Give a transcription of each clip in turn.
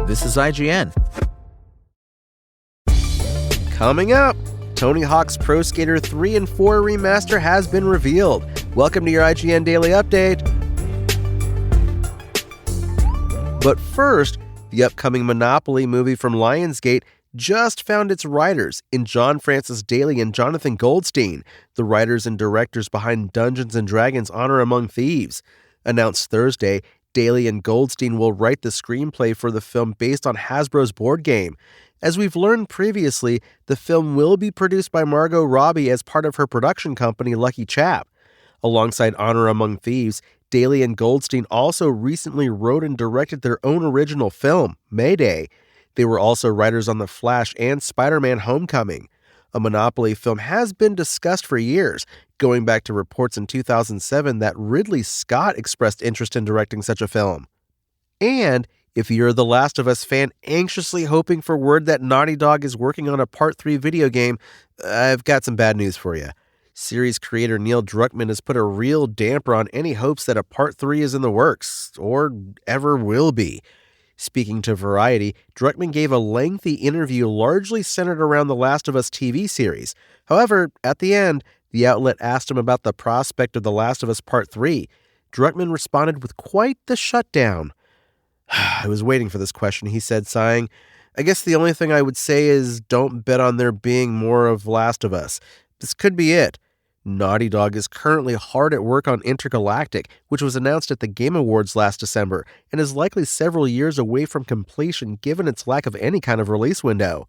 This is IGN. Coming up, Tony Hawk's Pro Skater 3 and 4 Remaster has been revealed. Welcome to your IGN Daily Update. But first, the upcoming Monopoly movie from Lionsgate just found its writers in John Francis Daly and Jonathan Goldstein, the writers and directors behind Dungeons & Dragons: Honor Among Thieves. Announced Thursday, Daly and Goldstein will write the screenplay for the film based on Hasbro's board game. As we've learned previously, the film will be produced by Margot Robbie as part of her production company, Lucky Chap. Alongside Honor Among Thieves, Daly and Goldstein also recently wrote and directed their own original film, Mayday. They were also writers on The Flash and Spider-Man: Homecoming. A Monopoly film has been discussed for years, going back to reports in 2007 that Ridley Scott expressed interest in directing such a film. And if you're a The Last of Us fan anxiously hoping for word that Naughty Dog is working on a Part 3 video game, I've got some bad news for you. Series creator Neil Druckmann has put a real damper on any hopes that a Part 3 is in the works, or ever will be. Speaking to Variety, Druckmann gave a lengthy interview largely centered around The Last of Us TV series. However, at the end, the outlet asked him about the prospect of The Last of Us Part 3. Druckmann responded with quite the shutdown. I was waiting for this question, he said, sighing. I guess the only thing I would say is don't bet on there being more of Last of Us. This could be it. Naughty Dog is currently hard at work on Intergalactic, which was announced at the Game Awards last December, and is likely several years away from completion given its lack of any kind of release window.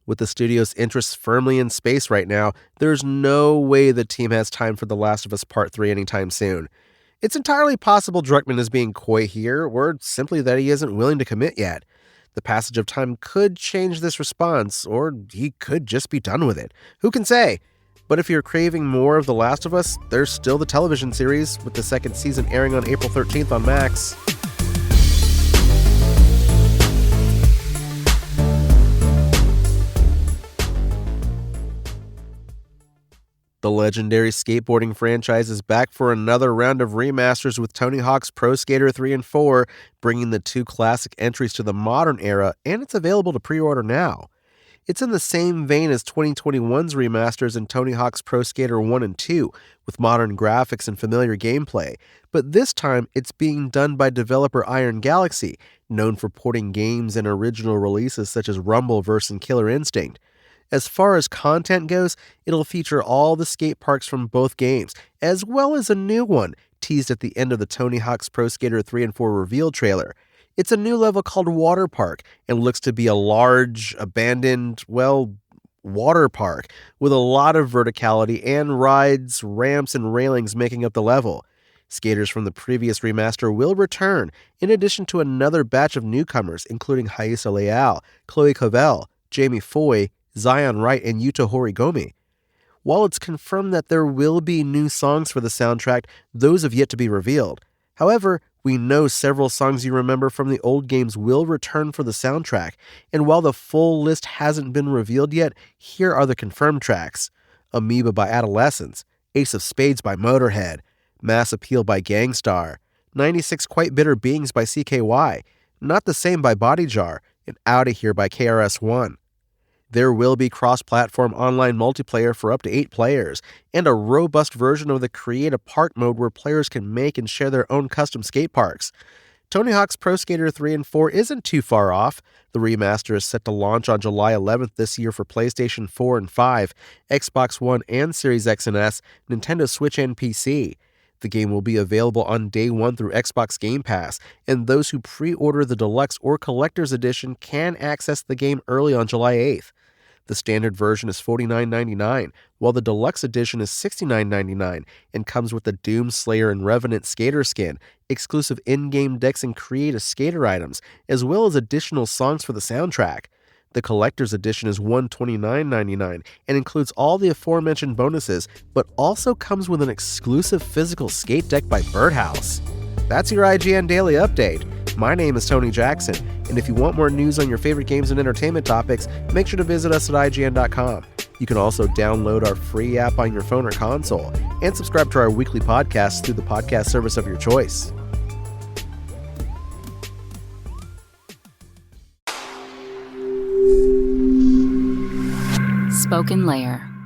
With the studio's interests firmly in space right now, there's no way the team has time for The Last of Us Part 3 anytime soon. It's entirely possible Druckmann is being coy here, or simply that he isn't willing to commit yet. The passage of time could change this response, or he could just be done with it. Who can say? But if you're craving more of The Last of Us, there's still the television series, with the second season airing on April 13th on Max. The legendary skateboarding franchise is back for another round of remasters with Tony Hawk's Pro Skater 3 and 4, bringing the two classic entries to the modern era, and it's available to pre-order now. It's in the same vein as 2021's remasters in Tony Hawk's Pro Skater 1 and 2, with modern graphics and familiar gameplay, but this time it's being done by developer Iron Galaxy, known for porting games and original releases such as Rumbleverse and Killer Instinct. As far as content goes, it'll feature all the skate parks from both games, as well as a new one, teased at the end of the Tony Hawk's Pro Skater 3 and 4 reveal trailer. It's a new level called Water Park and looks to be a large, abandoned, water park with a lot of verticality and rides, ramps, and railings making up the level. Skaters from the previous remaster will return, in addition to another batch of newcomers, including Haisa Leal, Chloe Cavell, Jamie Foy, Zion Wright, and Yuto Horigome. While it's confirmed that there will be new songs for the soundtrack, those have yet to be revealed. However, we know several songs you remember from the old games will return for the soundtrack, and while the full list hasn't been revealed yet, here are the confirmed tracks: Amoeba by Adolescence, Ace of Spades by Motorhead, Mass Appeal by Gangstar, 96 Quite Bitter Beings by CKY, Not the Same by Body Jar, and Outta Here by KRS-One. There will be cross-platform online multiplayer for up to 8 players, and a robust version of the Create a Park mode where players can make and share their own custom skate parks. Tony Hawk's Pro Skater 3 and 4 isn't too far off. The remaster is set to launch on July 11th this year for PlayStation 4 and 5, Xbox One and Series X and S, Nintendo Switch and PC. The game will be available on day one through Xbox Game Pass, and those who pre-order the Deluxe or Collector's Edition can access the game early on July 8th. The standard version is $49.99, while the Deluxe Edition is $69.99 and comes with the Doom Slayer and Revenant skater skin, exclusive in-game decks and creative skater items, as well as additional songs for the soundtrack. The Collector's Edition is $129.99 and includes all the aforementioned bonuses, but also comes with an exclusive physical skate deck by Birdhouse. That's your IGN Daily Update. My name is Tony Jackson, and if you want more news on your favorite games and entertainment topics, make sure to visit us at IGN.com. You can also download our free app on your phone or console, and subscribe to our weekly podcasts through the podcast service of your choice. spoken layer.